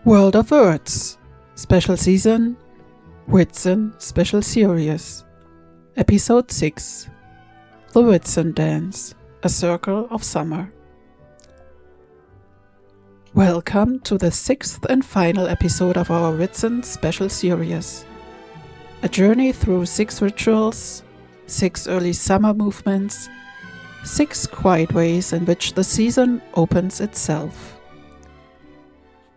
World of Words, Special Season, Whitsun Special Series, Episode 6, The Whitsun Dance, A Circle of Summer. Welcome to the 6th and final episode of our Whitsun Special Series. A journey through 6 rituals, 6 early summer movements, 6 quiet ways in which the season opens itself.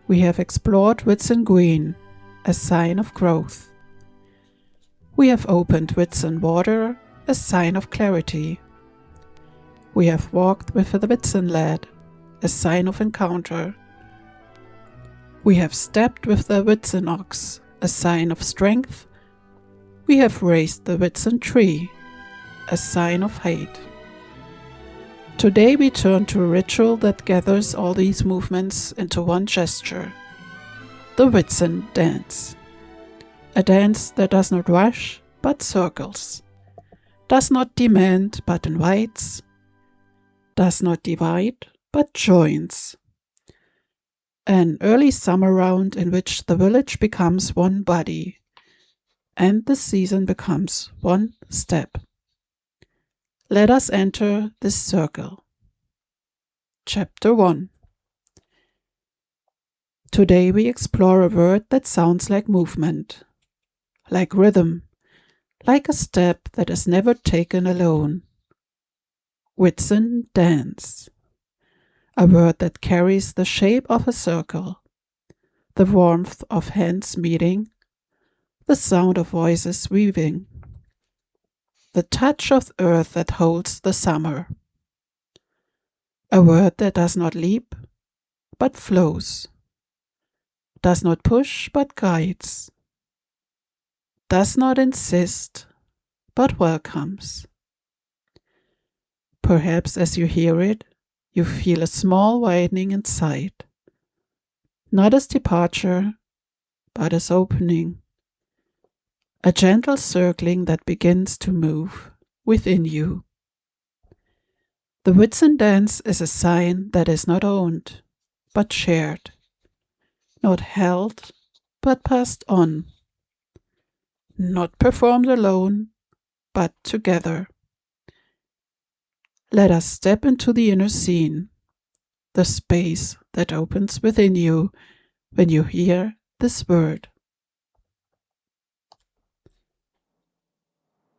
We have explored Whitsun Green, a sign of growth. We have opened Whitsun Water, a sign of clarity. We have walked with the Whitsun Lad, a sign of encounter. We have stepped with the Whitsun Ox, a sign of strength. We have raised the Whitsun Tree, a sign of hate. Today we turn to a ritual that gathers all these movements into one gesture, the Whitsun Dance. A dance that does not rush but circles, does not demand but invites, does not divide but joins. An early summer round in which the village becomes one body and the season becomes one step. Let us enter this circle. Chapter 1. Today we explore a word that sounds like movement, like rhythm, like a step that is never taken alone. Whitsun Dance. A word that carries the shape of a circle, the warmth of hands meeting, the sound of voices weaving, the touch of earth that holds the summer. A word that does not leap, but flows, does not push, but guides, does not insist, but welcomes. Perhaps as you hear it, you feel a small widening inside, not as departure, but as opening. A gentle circling that begins to move within you. The Whitsun Dance is a sign that is not owned, but shared, not held, but passed on, not performed alone, but together. Let us step into the inner scene, the space that opens within you when you hear this word.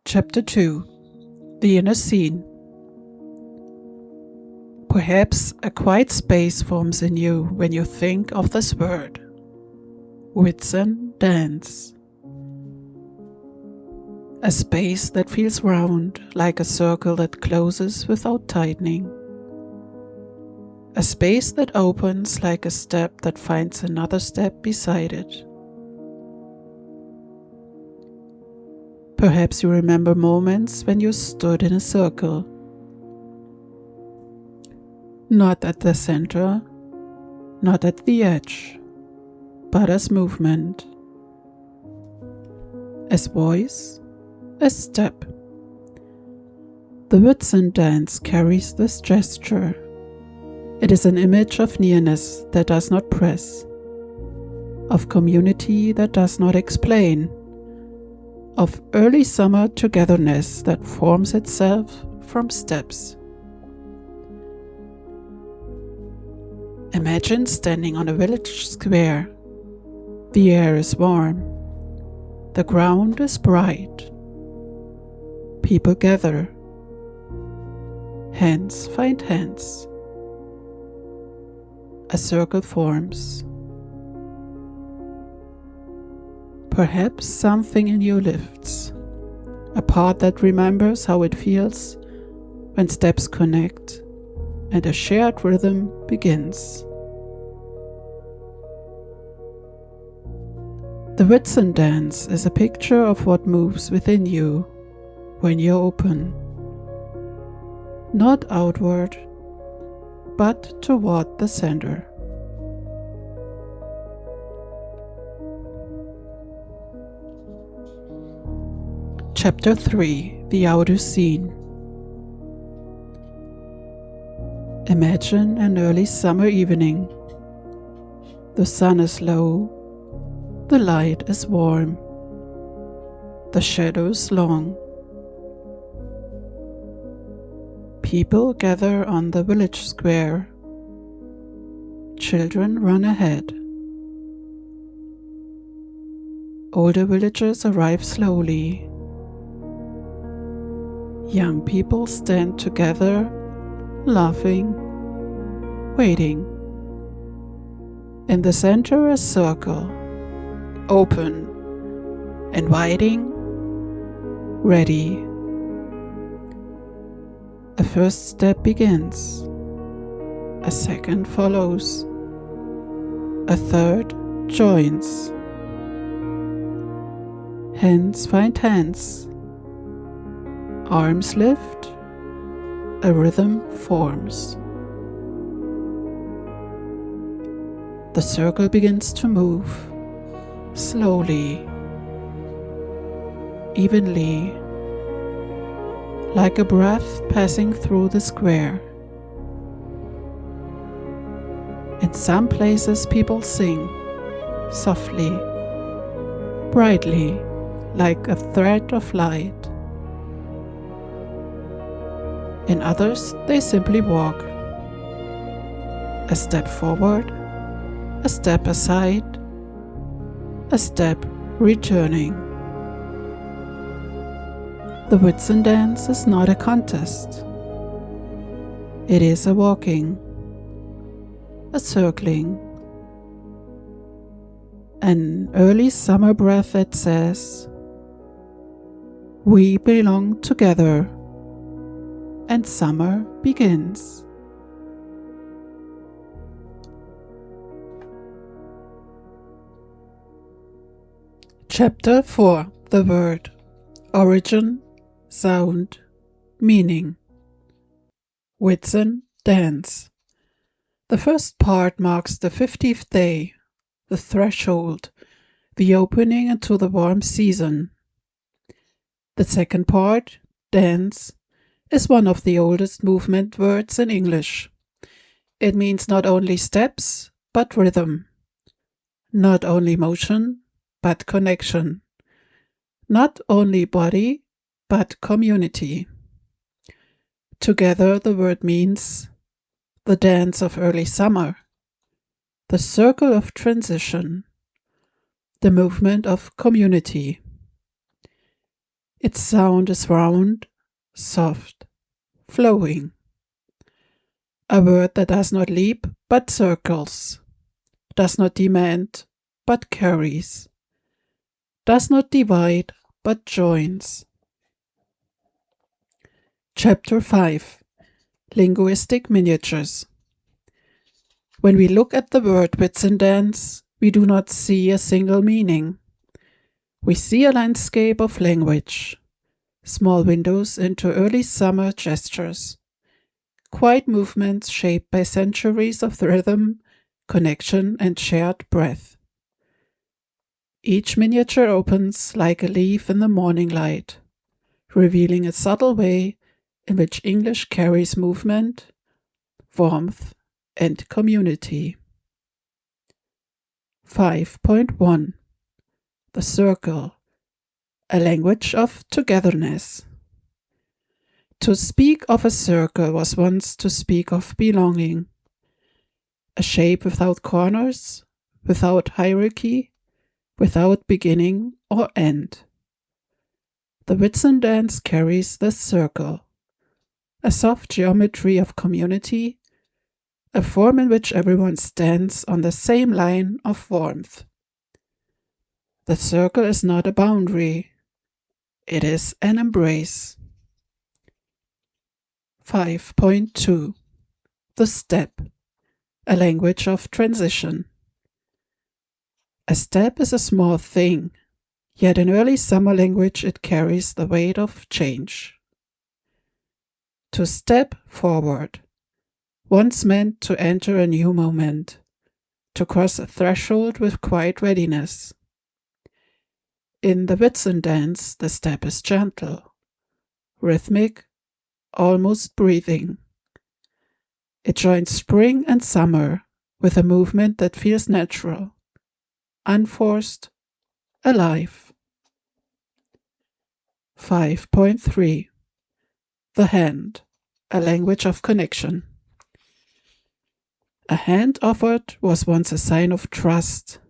Chapter 2. The Inner Scene. Perhaps a quiet space forms in you when you think of this word. Whitsun Dance. A space that feels round, like a circle that closes without tightening. A space that opens like a step that finds another step beside it. Perhaps you remember moments when you stood in a circle. Not at the center, not at the edge, but as movement, as voice, as step. The Whitsun Dance carries this gesture. It is an image of nearness that does not press, of community that does not explain, of early summer togetherness that forms itself from steps. Imagine standing on a village square. The air is warm. The ground is bright. People gather. Hands find hands. A circle forms. Perhaps something in you lifts, a part that remembers how it feels when steps connect and a shared rhythm begins. The Whitsun Dance is a picture of what moves within you when you open, not outward, but toward the center. Chapter 3. The Outer Scene. Imagine an early summer evening. The sun is low, the light is warm, the shadows long. People gather on the village square. Children run ahead. Older villagers arrive slowly. Young people stand together, laughing, waiting. In the center, a circle, open and widening, ready. A first step begins. A second follows. A third joins. Hands find hands. Arms lift. A rhythm forms. The circle begins to move, slowly, evenly, like a breath passing through the square. In some places people sing, softly, brightly, like a thread of light. In others, they simply walk. A step forward, a step aside, a step returning. The Whitsun Dance is not a contest. It is a walking, a circling, an early summer breath that says, "We belong together," and summer begins. Chapter 4. The Word. Origin, Sound, Meaning. Whitsun Dance. The first part marks the 50th day, the threshold, the opening into the warm season. The second part, dance, is one of the oldest movement words in English. It means not only steps, but rhythm. Not only motion, but connection. Not only body, but community. Together the word means the dance of early summer, the circle of transition, the movement of community. Its sound is round, soft, flowing. A word that does not leap, but circles, does not demand, but carries, does not divide, but joins. Chapter 5. Linguistic Miniatures. When we look at the word Whitsun Dance, we do not see a single meaning. We see a landscape of language, small windows into early summer gestures, quiet movements shaped by centuries of rhythm, connection, and shared breath. Each miniature opens like a leaf in the morning light, revealing a subtle way in which English carries movement, warmth, and community. 5.1. The Circle, a language of togetherness. To speak of a circle was once to speak of belonging, a shape without corners, without hierarchy, without beginning or end. The Whitsun Dance carries this circle, a soft geometry of community, a form in which everyone stands on the same line of warmth. The circle is not a boundary, it is an embrace. 5.2. The Step, a language of transition. A step is a small thing, yet in early summer language it carries the weight of change. To step forward, once meant to enter a new moment, to cross a threshold with quiet readiness. In the Whitsun Dance, the step is gentle, rhythmic, almost breathing. It joins spring and summer with a movement that feels natural, unforced, alive. 5.3 The hand, a language of connection. A hand offered was once a sign of trust,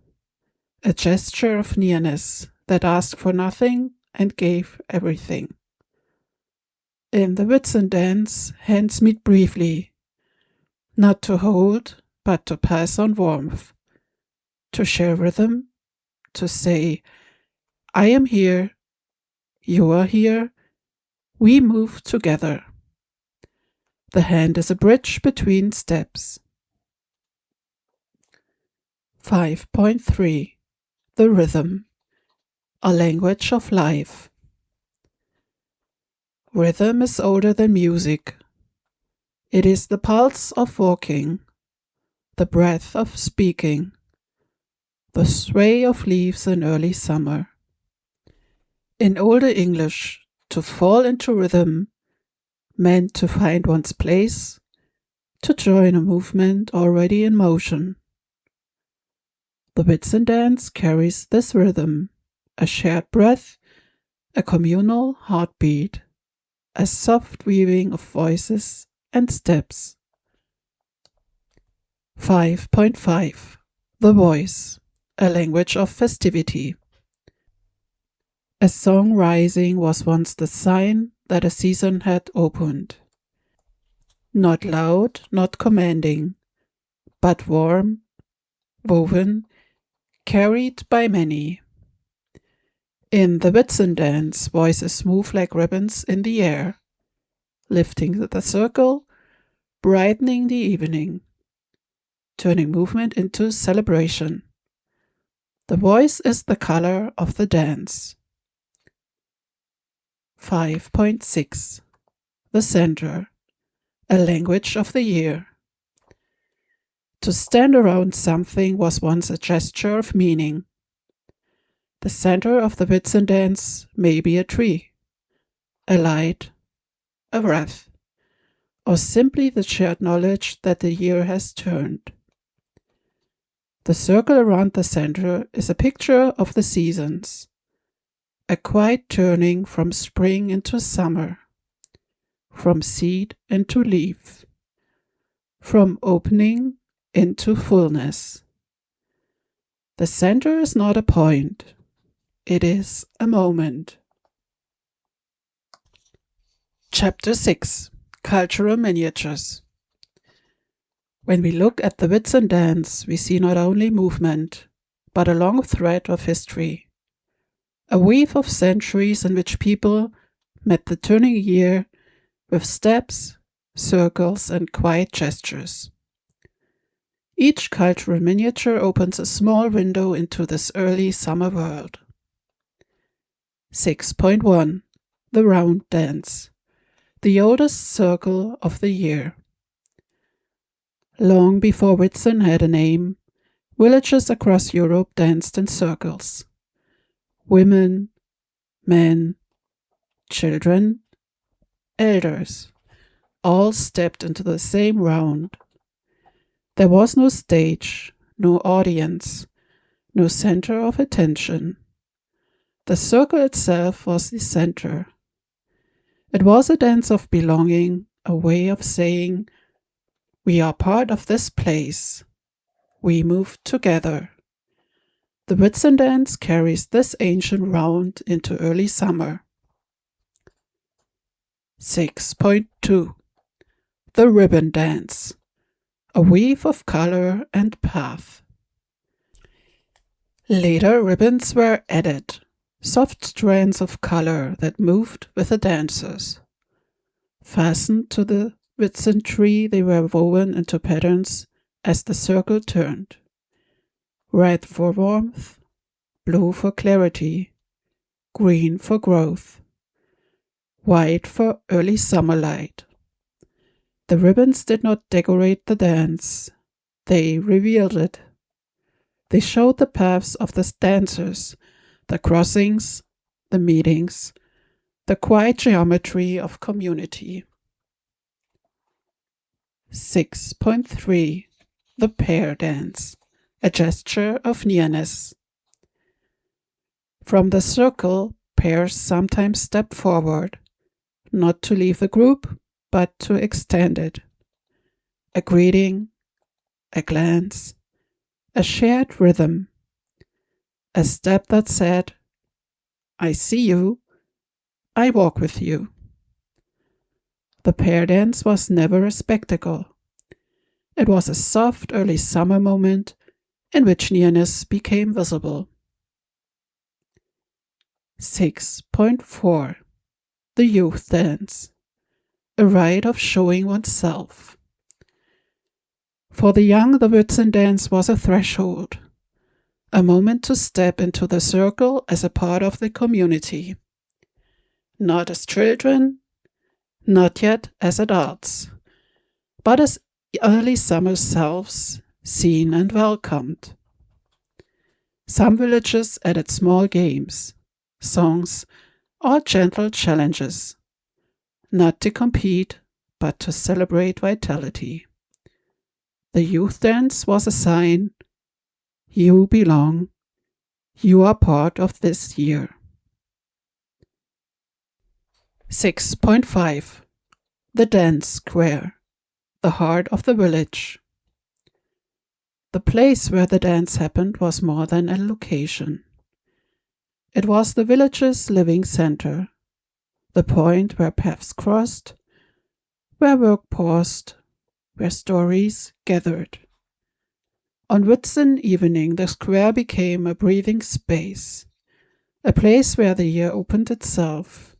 a gesture of nearness that asked for nothing and gave everything. In the Whitsun Dance, hands meet briefly, not to hold, but to pass on warmth, to share rhythm, to say, I am here, you are here, we move together. The hand is a bridge between steps. 5.3 The rhythm, a language of life. Rhythm is older than music. It is the pulse of walking, the breath of speaking, the sway of leaves in early summer. In older English, to fall into rhythm meant to find one's place, to join a movement already in motion. The Whitsun Dance carries this rhythm, a shared breath, a communal heartbeat, a soft weaving of voices and steps. 5.5 The voice, a language of festivity. A song rising was once the sign that a season had opened. Not loud, not commanding, but warm, woven, carried by many. In the Whitsun Dance, voices move like ribbons in the air, lifting the circle, brightening the evening, turning movement into celebration. The voice is the color of the dance. 5.6 The center, a language of the year. To stand around something was once a gesture of meaning. The center of the Whitsun Dance may be a tree, a light, a breath, or simply the shared knowledge that the year has turned. The circle around the center is a picture of the seasons, a quiet turning from spring into summer, from seed into leaf, from opening into fullness. The center is not a point, it is a moment. Chapter 6 Cultural Miniatures. When we look at the Whitsun Dance, we see not only movement, but a long thread of history, a weave of centuries in which people met the turning year with steps, circles, and quiet gestures. Each cultural miniature opens a small window into this early summer world. 6.1 The Round Dance, the oldest circle of the year. Long before Whitsun had a name, villages across Europe danced in circles. Women, men, children, elders, all stepped into the same round. There was no stage, no audience, no center of attention. The circle itself was the center. It was a dance of belonging, a way of saying, we are part of this place. We move together. The Whitsun Dance carries this ancient round into early summer. 6.2 The Ribbon Dance, a weave of color and path. Later ribbons were added, soft strands of color that moved with the dancers. Fastened to the Whitsun tree, they were woven into patterns as the circle turned. Red for warmth, blue for clarity, green for growth, white for early summer light. The ribbons did not decorate the dance, they revealed it. They showed the paths of the dancers, the crossings, the meetings, the quiet geometry of community. 6.3 the pair dance, a gesture of nearness. From the circle, pairs sometimes step forward, not to leave the group, but to extend it. A greeting, a glance, a shared rhythm, a step that said, "I see you, I walk with you." The pair dance was never a spectacle. It was a soft early summer moment in which nearness became visible. 6.4 The Youth Dance, a rite of showing oneself. For the young, the Whitsun Dance was a threshold, a moment to step into the circle as a part of the community. Not as children, not yet as adults, but as early summer selves, seen and welcomed. Some villages added small games, songs, or gentle challenges, not to compete, but to celebrate vitality. The youth dance was a sign: you belong, you are part of this year. 6.5 The Dance Square, the heart of the village. The place where the dance happened was more than a location. It was the village's living center, the point where paths crossed, where work paused, where stories gathered. On Whitsun evening, the square became a breathing space, a place where the year opened itself.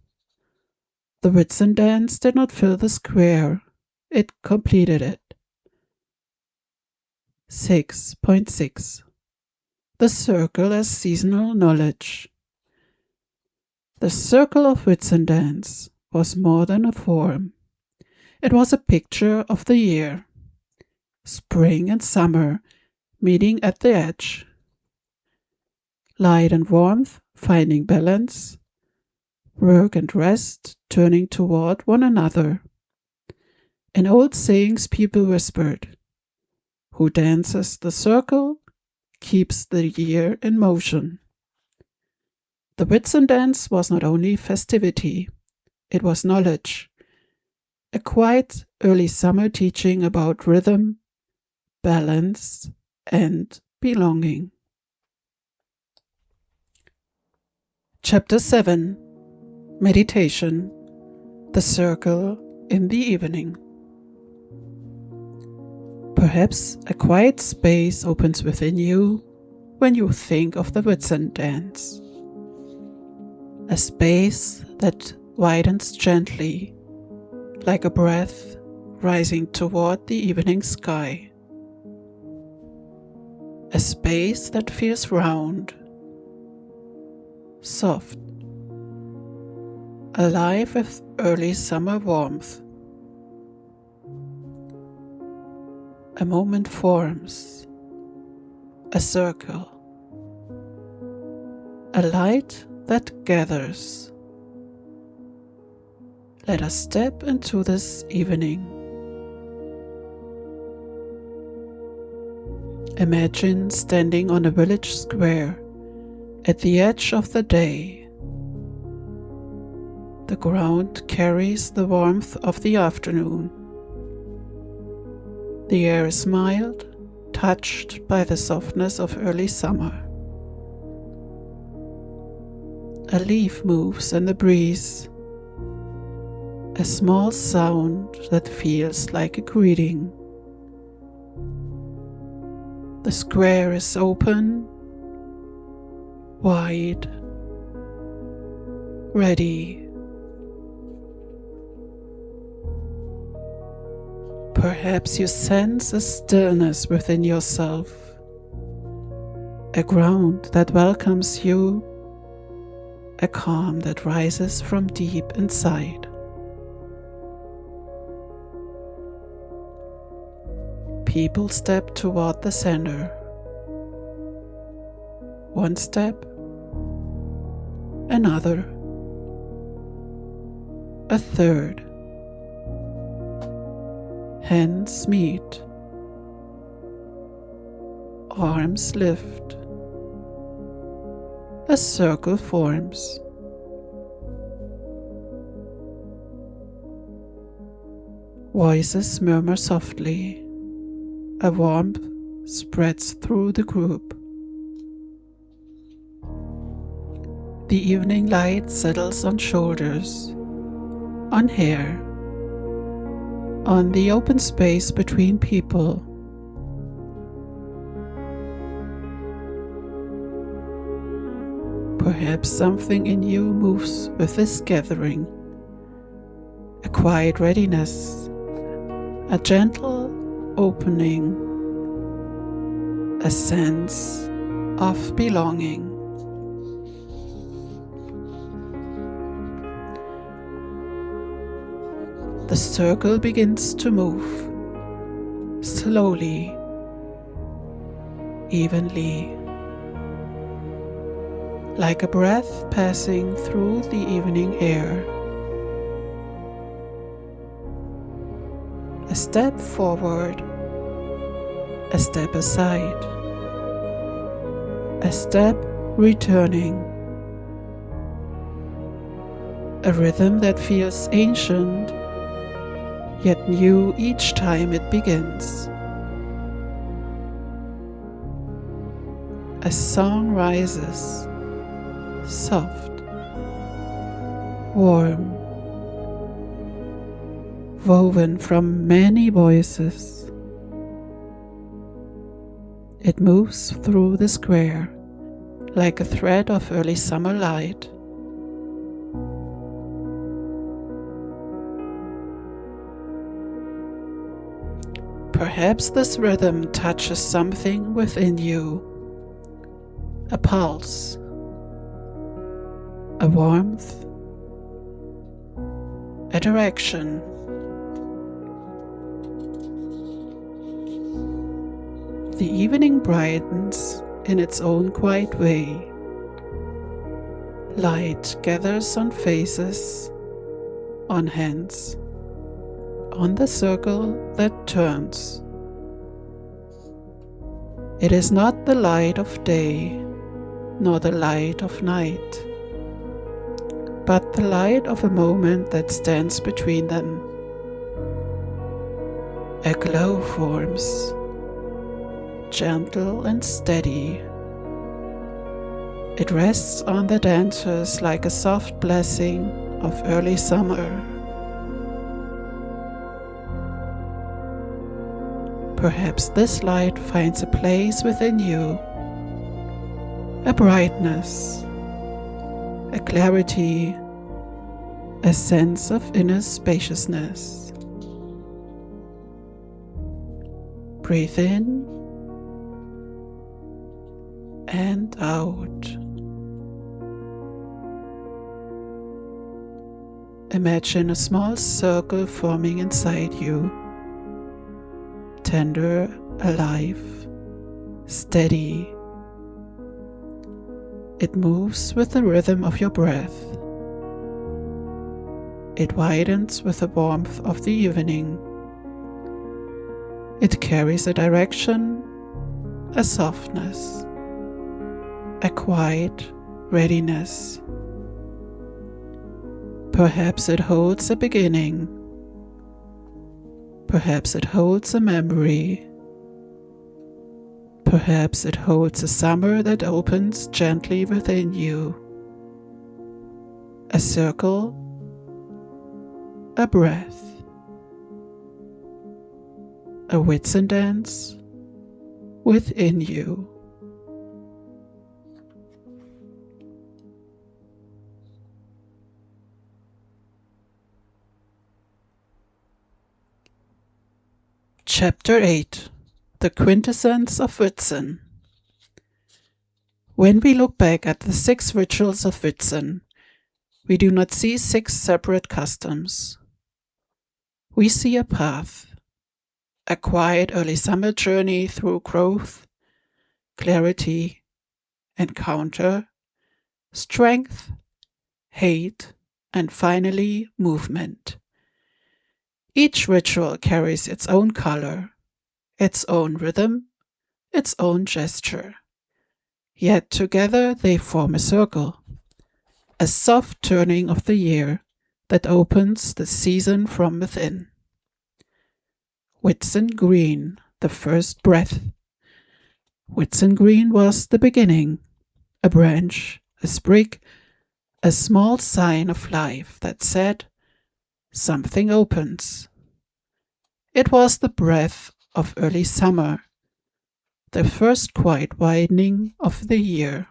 The Whitsun dance did not fill the square, it completed it. 6.6 The Circle as Seasonal Knowledge. The circle of Whitsun dance was more than a form. It was a picture of the year. Spring and summer meeting at the edge. Light and warmth finding balance. Work and rest turning toward one another. In old sayings people whispered, "Who dances the circle keeps the year in motion." The Whitsun dance was not only festivity, it was knowledge, a quiet early summer teaching about rhythm, balance, and belonging. Chapter 7 Meditation, the Circle in the Evening. Perhaps a quiet space opens within you when you think of the Whitsun dance. A space that widens gently, like a breath rising toward the evening sky. A space that feels round, soft, alive with early summer warmth. A moment forms, a circle, a light that gathers. Let us step into this evening. Imagine standing on a village square at the edge of the day. The ground carries the warmth of the afternoon. The air is mild, touched by the softness of early summer. A leaf moves in the breeze, a small sound that feels like a greeting. The square is open, wide, ready. Perhaps you sense a stillness within yourself, a ground that welcomes you, a calm that rises from deep inside. People step toward the center. One step, another, a third. Hands meet. Arms lift. A circle forms. Voices murmur softly. A warmth spreads through the group. The evening light settles on shoulders, on hair, on the open space between people. Perhaps something in you moves with this gathering. A quiet readiness, a gentle opening, a sense of belonging. The circle begins to move, slowly, evenly, like a breath passing through the evening air. A step forward, a step aside, a step returning. A rhythm that feels ancient, yet new each time it begins. A song rises, soft, warm, woven from many voices. It moves through the square like a thread of early summer light. Perhaps this rhythm touches something within you, a pulse, a warmth, a direction. The evening brightens in its own quiet way. Light gathers on faces, on hands, on the circle that turns. It is not the light of day, nor the light of night, but the light of a moment that stands between them. A glow forms, gentle and steady. It rests on the dancers like a soft blessing of early summer. Perhaps this light finds a place within you, a brightness, a clarity, a sense of inner spaciousness. Breathe in and out. Imagine a small circle forming inside you. Tender, alive, steady. It moves with the rhythm of your breath. It widens with the warmth of the evening. It carries a direction, a softness, a quiet readiness. Perhaps it holds a beginning. Perhaps it holds a memory. Perhaps it holds a summer that opens gently within you. A circle, a breath, a Whitsun dance within you. Chapter 8. The Quintessence of Whitsun. When we look back at the 6 rituals of Whitsun, we do not see 6 separate customs. We see a path, a quiet early summer journey through growth, clarity, encounter, strength, hate, and finally movement. Each ritual carries its own color, its own rhythm, its own gesture. Yet together they form a circle, a soft turning of the year that opens the season from within. Whitsun Green, the first breath. Whitsun Green was the beginning, a branch, a sprig, a small sign of life that said, something opens. It was the breath of early summer, the first quiet widening of the year.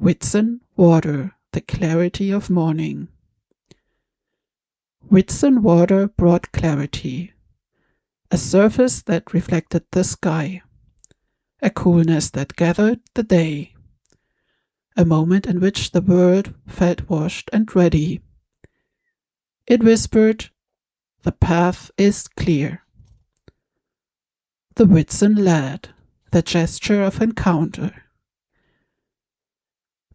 Whitsun water, the clarity of morning. Whitsun water brought clarity, a surface that reflected the sky, a coolness that gathered the day, a moment in which the world felt washed and ready. It whispered, the path is clear. The Whitsun lad, the gesture of encounter.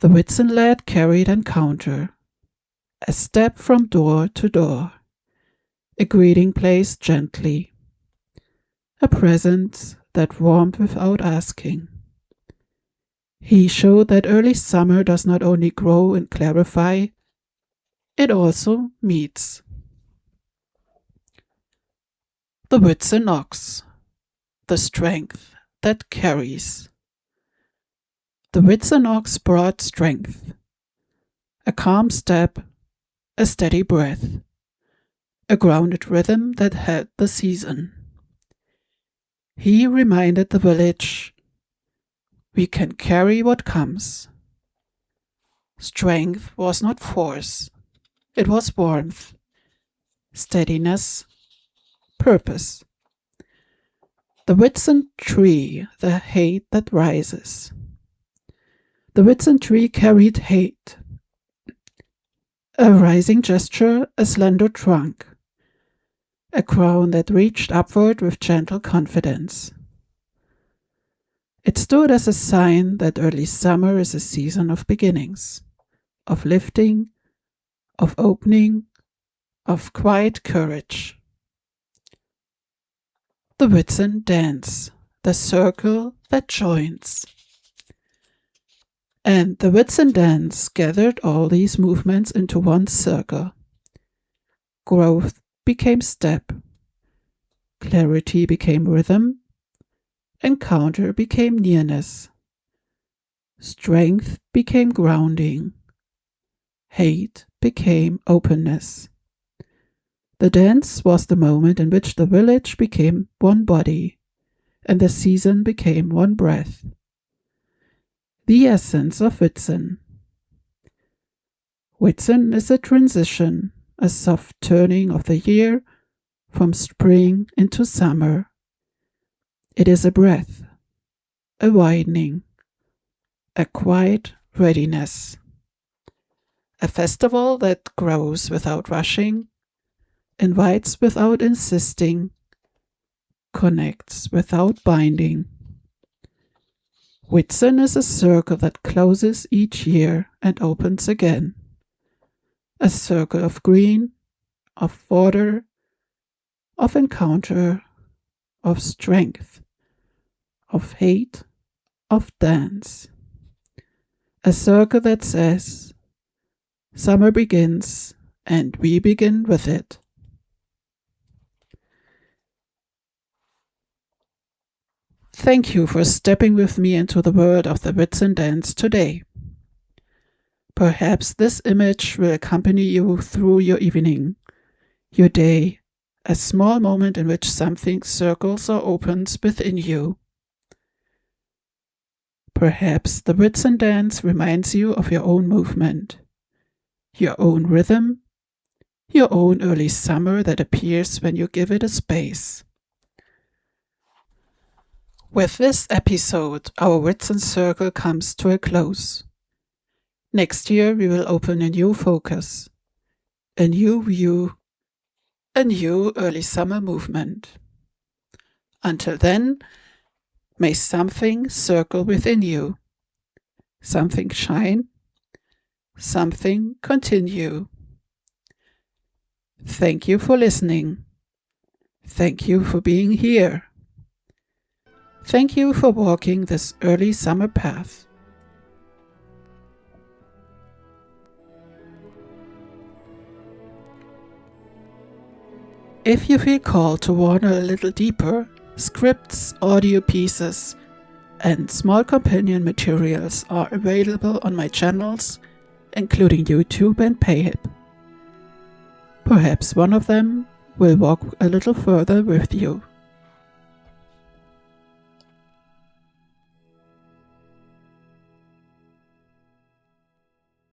The Whitsun lad carried encounter, a step from door to door, a greeting placed gently, a presence that warmed without asking. He showed that early summer does not only grow and clarify, it also meets. The Whitsun ox, the strength that carries. The Whitsun ox brought strength, a calm step, a steady breath, a grounded rhythm that held the season. He reminded the village, we can carry what comes. Strength was not force, it was warmth, steadiness, purpose. The Whitsun tree, the hate that rises. The Whitsun tree carried hate, a rising gesture, a slender trunk, a crown that reached upward with gentle confidence. It stood as a sign that early summer is a season of beginnings, of lifting, of opening, of quiet courage. The Whitsun Dance, the circle that joins. And the Whitsun Dance gathered all these movements into one circle. Growth became step, clarity became rhythm, encounter became nearness, strength became grounding, hate became openness. The dance was the moment in which the village became one body, and the season became one breath. The essence of Whitsun. Whitsun is a transition, a soft turning of the year from spring into summer. It is a breath, a widening, a quiet readiness. A festival that grows without rushing, invites without insisting, connects without binding. Whitsun is a circle that closes each year and opens again. A circle of green, of water, of encounter, of strength, of hate, of dance. A circle that says, summer begins and we begin with it. Thank you for stepping with me into the world of the Whitsun Dance today. Perhaps this image will accompany you through your evening, your day, a small moment in which something circles or opens within you. Perhaps the Whitsun Dance reminds you of your own movement, your own rhythm, your own early summer that appears when you give it a space. With this episode, our Whitsun Circle comes to a close. Next year we will open a new focus, a new view, a new early summer movement. Until then, may something circle within you, something shine, something continue. Thank you for listening. Thank you for being here. Thank you for walking this early summer path. If you feel called to wander a little deeper, scripts, audio pieces, and small companion materials are available on my channels, including YouTube and Payhip. Perhaps one of them will walk a little further with you.